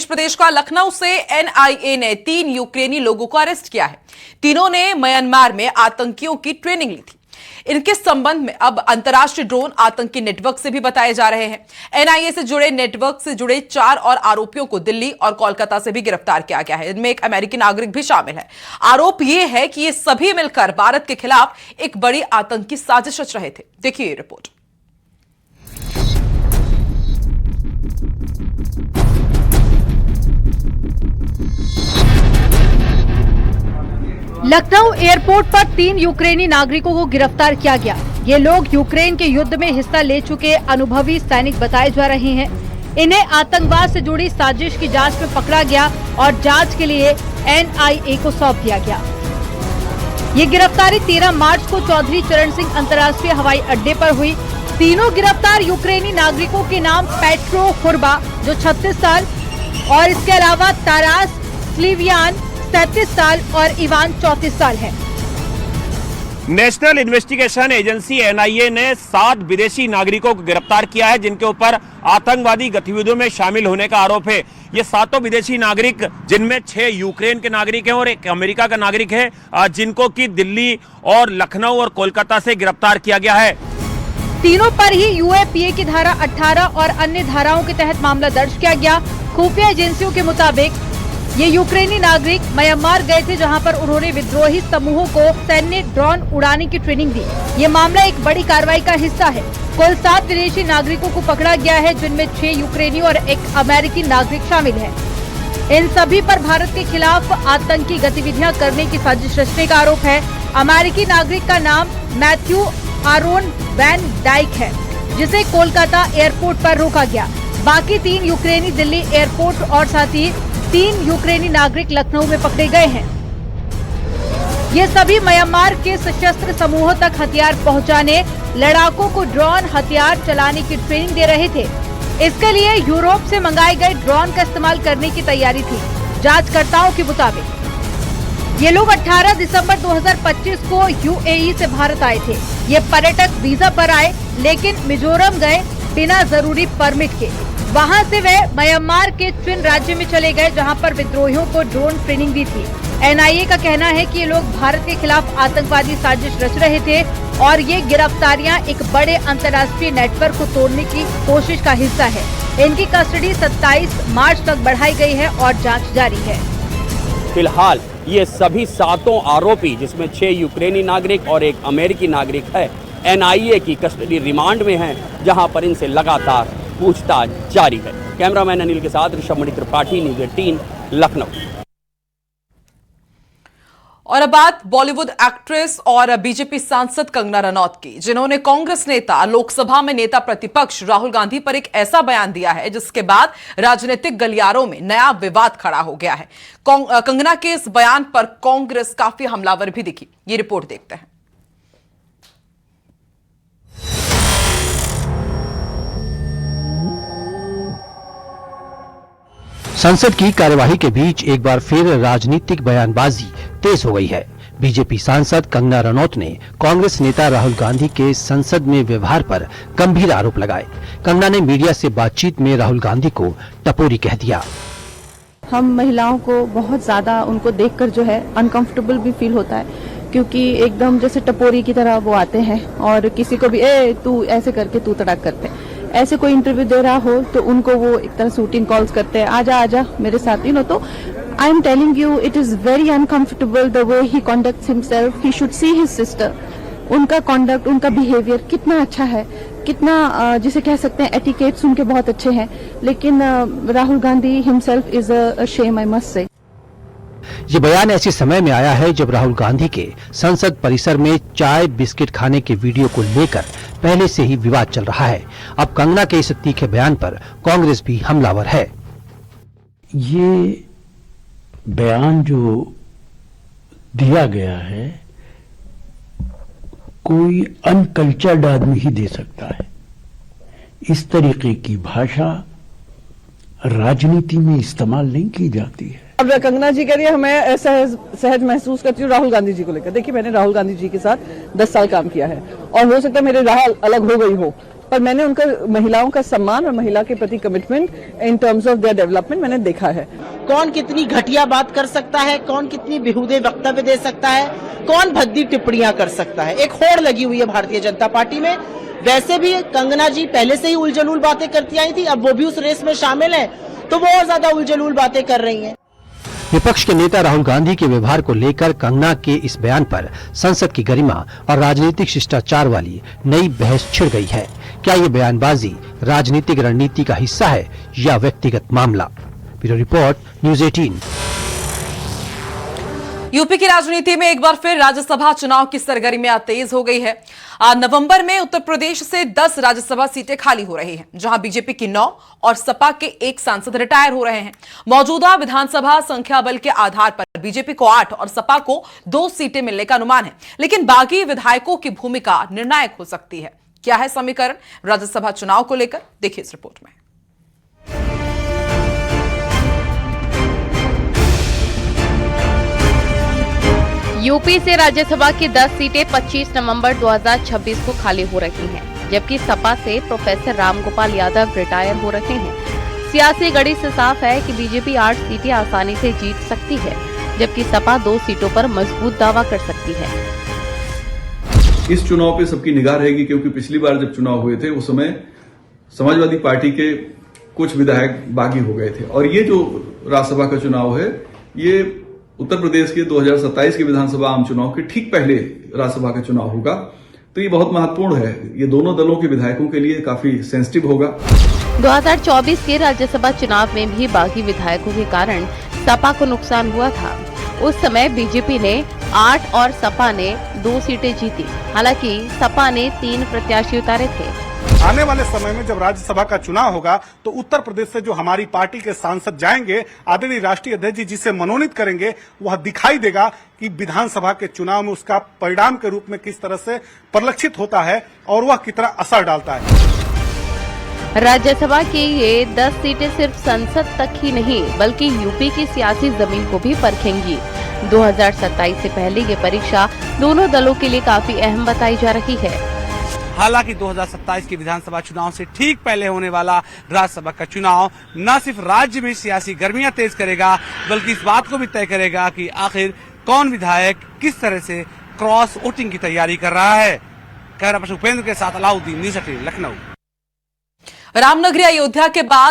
मध्य प्रदेश का लखनऊ से एनआईए ने 3 यूक्रेनी लोगों को अरेस्ट किया है। तीनों ने म्यांमार में आतंकियों की ट्रेनिंग ली थी। इनके संबंध में अब अंतर्राष्ट्रीय ड्रोन आतंकी नेटवर्क से भी बताए जा रहे हैं। एनआईए से जुड़े नेटवर्क से जुड़े 4 और आरोपियों को दिल्ली और कोलकाता से भी गिरफ्तार किया गया है। इनमें एक अमेरिकी नागरिक भी शामिल है। आरोप यह है कि ये सभी मिलकर भारत के खिलाफ एक बड़ी आतंकी साजिश रच रहे थे। देखिए ये रिपोर्ट। लखनऊ एयरपोर्ट पर 3 यूक्रेनी नागरिकों को गिरफ्तार किया गया। ये लोग यूक्रेन के युद्ध में हिस्सा ले चुके अनुभवी सैनिक बताए जा रहे हैं। इन्हें आतंकवाद से जुड़ी साजिश की जांच में पकड़ा गया और जांच के लिए एनआईए को सौंप दिया गया। ये गिरफ्तारी 13 मार्च को चौधरी चरण सिंह अंतर्राष्ट्रीय हवाई अड्डे पर हुई। तीनों गिरफ्तार यूक्रेनी नागरिकों के नाम पेट्रो खुरबा जो 36 साल और इसके अलावा तारास स्लीवियान 37 साल और इवान 34 साल है। नेशनल इन्वेस्टिगेशन एजेंसी एनआईए ने 7 विदेशी नागरिकों को गिरफ्तार किया है जिनके ऊपर आतंकवादी गतिविधियों में शामिल होने का आरोप है। ये 7 विदेशी नागरिक जिनमें 6 यूक्रेन के नागरिक हैं और एक अमेरिका का नागरिक है, जिनको कि दिल्ली और लखनऊ और कोलकाता से गिरफ्तार किया गया है। तीनों पर ही यूएपीए की धारा 18 और अन्य धाराओं के तहत मामला दर्ज किया गया। खुफिया एजेंसियों के मुताबिक ये यूक्रेनी नागरिक म्यांमार गए थे जहां पर उन्होंने विद्रोही समूहों को सैन्य ड्रोन उड़ाने की ट्रेनिंग दी। ये मामला एक बड़ी कार्रवाई का हिस्सा है। कुल 7 विदेशी नागरिकों को पकड़ा गया है जिनमें 6 यूक्रेनी और एक अमेरिकी नागरिक शामिल है। इन सभी पर भारत के खिलाफ आतंकी गतिविधियां करने की साजिश रचने का आरोप है। अमेरिकी नागरिक का नाम मैथ्यू आरोन वैन डाइक है जिसे कोलकाता एयरपोर्ट पर रोका गया। बाकी 3 यूक्रेनी दिल्ली एयरपोर्ट और साथ ही 3 यूक्रेनी नागरिक लखनऊ में पकड़े गए हैं। ये सभी म्यांमार के सशस्त्र समूहों तक हथियार पहुंचाने, लड़ाकों को ड्रोन हथियार चलाने की ट्रेनिंग दे रहे थे। इसके लिए यूरोप से मंगाए गए ड्रोन का इस्तेमाल करने की तैयारी थी। जांचकर्ताओं के मुताबिक ये लोग 18 दिसंबर 2025 को यूएई से भारत आए थे। ये पर्यटक वीजा पर आए लेकिन मिजोरम गए बिना जरूरी परमिट के। वहां से वे म्यांमार के चिन राज्य में चले गए जहां पर विद्रोहियों को ड्रोन ट्रेनिंग दी थी। एनआईए का कहना है कि ये लोग भारत के खिलाफ आतंकवादी साजिश रच रहे थे और ये गिरफ्तारियां एक बड़े अंतर्राष्ट्रीय नेटवर्क को तोड़ने की कोशिश का हिस्सा है। इनकी कस्टडी 27 मार्च तक बढ़ाई गई है और जांच जारी है। फिलहाल ये सभी 7 आरोपी जिसमें 6 यूक्रेनी नागरिक और एक अमेरिकी नागरिक है एनआईए की कस्टडी रिमांड में हैं, जहां पर इनसे लगातार पूछताछ जारी है। कैमरामैन अनिल के साथ ऋषभ त्रिपाठी, न्यूज़ 18 लखनऊ। और अब बात बॉलीवुड एक्ट्रेस और बीजेपी सांसद कंगना रनौत की, जिन्होंने कांग्रेस नेता लोकसभा में नेता प्रतिपक्ष राहुल गांधी पर एक ऐसा बयान दिया है जिसके बाद राजनीतिक गलियारों में नया विवाद खड़ा हो गया है। कंगना के इस बयान पर कांग्रेस काफी हमलावर भी दिखी। ये रिपोर्ट देखते हैं। संसद की कार्यवाही के बीच एक बार फिर राजनीतिक बयानबाजी तेज हो गई है। बीजेपी सांसद कंगना रनौत ने कांग्रेस नेता राहुल गांधी के संसद में व्यवहार पर गंभीर आरोप लगाए। कंगना ने मीडिया से बातचीत में राहुल गांधी को टपोरी कह दिया। हम महिलाओं को बहुत ज्यादा उनको देखकर जो है अनकंफर्टेबल भी फील होता है, क्योंकि एकदम जैसे टपोरी की तरह वो आते हैं और किसी को भी तू ऐसे करके तू तड़ाक करते हैं। ऐसे कोई इंटरव्यू दे रहा हो तो उनको वो एक तरह शूटिंग कॉल्स करते हैं, आजा आजा मेरे साथ, तो I am telling you it is very uncomfortable the way he conducts himself. He should see his sister. उनका कंडक्ट, उनका बिहेवियर कितना अच्छा है, कितना जिसे कह सकते हैं एटिकेट्स उनके बहुत अच्छे हैं, लेकिन Rahul Gandhi himself is a shame, I must say. ये बयान ऐसे समय में आया है जब राहुल गांधी के संसद परिसर में चाय बिस्किट खाने के वीडियो को लेकर पहले से ही विवाद चल रहा है। अब कंगना के इस तीखे बयान पर कांग्रेस भी हमलावर है। ये बयान जो दिया गया है कोई अनकल्चर्ड आदमी ही दे सकता है। इस तरीके की भाषा राजनीति में इस्तेमाल नहीं की जाती है। अब कंगना जी कह रही है हमें सहज महसूस करती हूँ राहुल गांधी जी को लेकर। देखिए, मैंने राहुल गांधी जी के साथ 10 साल काम किया है और हो सकता है मेरी राह अलग हो गई हो, पर मैंने उनका महिलाओं का सम्मान और महिला के प्रति commitment in terms of their development मैंने देखा है। कौन कितनी घटिया बात कर सकता है, कौन कितनी बेहुदे वक्तव्य दे सकता है, कौन भद्दी टिप्पणियां कर सकता है, एक होड़ लगी हुई है भारतीय जनता पार्टी में। वैसे भी कंगना जी पहले से ही उलझलूल बातें करती आई थी, अब वो भी उस रेस में शामिल है तो वो और ज्यादा उलझलूल बातें कर रही हैं। विपक्ष के नेता राहुल गांधी के व्यवहार को लेकर कंगना के इस बयान पर संसद की गरिमा और राजनीतिक शिष्टाचार वाली नई बहस छिड़ गई है। क्या ये बयानबाजी राजनीतिक रणनीति का हिस्सा है या व्यक्तिगत मामला? Bureau report, news 18। यूपी की राजनीति में एक बार फिर राज्यसभा चुनाव की सरगर्मियां तेज हो गई है। नवंबर में उत्तर प्रदेश से 10 राज्यसभा सीटें खाली हो रही हैं, जहां बीजेपी की 9 और सपा के 1 सांसद रिटायर हो रहे हैं। मौजूदा विधानसभा संख्या बल के आधार पर बीजेपी को 8 और सपा को 2 सीटें मिलने का अनुमान है, लेकिन बागी विधायकों की भूमिका निर्णायक हो सकती है। क्या है समीकरण राज्यसभा चुनाव को लेकर, देखिए इस रिपोर्ट में। यूपी से राज्यसभा की 10 सीटें 25 नवंबर 2026 को खाली हो रही हैं, जबकि सपा से प्रोफेसर रामगोपाल यादव रिटायर हो रहे हैं। सियासी गणित से साफ है कि बीजेपी 8 सीटें आसानी से जीत सकती है, जबकि सपा 2 सीटों पर मजबूत दावा कर सकती है। इस चुनाव पे सबकी निगाह रहेगी, क्योंकि पिछली बार जब चुनाव हुए थे उस समय समाजवादी पार्टी के कुछ विधायक बागी हो गए थे, और ये जो राज्यसभा का चुनाव है ये उत्तर प्रदेश के 2027 के विधानसभा आम चुनाव के ठीक पहले राज्यसभा का चुनाव होगा, तो ये बहुत महत्वपूर्ण है। ये दोनों दलों के विधायकों के लिए काफी सेंसिटिव होगा। 2024 के राज्यसभा चुनाव में भी बागी विधायकों के कारण सपा को नुकसान हुआ था। उस समय बीजेपी ने 8 और सपा ने 2 सीटें जीती। हालांकि सपा ने 3 प्रत्याशी उतारे थे। आने वाले समय में जब राज्यसभा का चुनाव होगा तो उत्तर प्रदेश से जो हमारी पार्टी के सांसद जाएंगे, आदरणीय राष्ट्रीय अध्यक्ष जी जिसे मनोनीत करेंगे, वह दिखाई देगा कि विधानसभा के चुनाव में उसका परिणाम के रूप में किस तरह से परिलक्षित होता है और वह कितना असर डालता है। राज्यसभा की ये 10 सीटें सिर्फ संसद तक ही नहीं बल्कि यूपी की सियासी जमीन को भी परखेंगी। 2027 से पहले ये परीक्षा दोनों दलों के लिए काफी अहम बताई जा रही है। हालांकि 2027 के विधानसभा चुनाव से ठीक पहले होने वाला राज्यसभा का चुनाव न सिर्फ राज्य में सियासी गर्मियां तेज करेगा, बल्कि इस बात को भी तय करेगा कि आखिर कौन विधायक किस तरह से क्रॉस वोटिंग की तैयारी कर रहा है। कैमरा पर्सन उपेंद्र के साथ अलाउद्दीन, न्यूज़ 18 लखनऊ। रामनगरी अयोध्या के बाद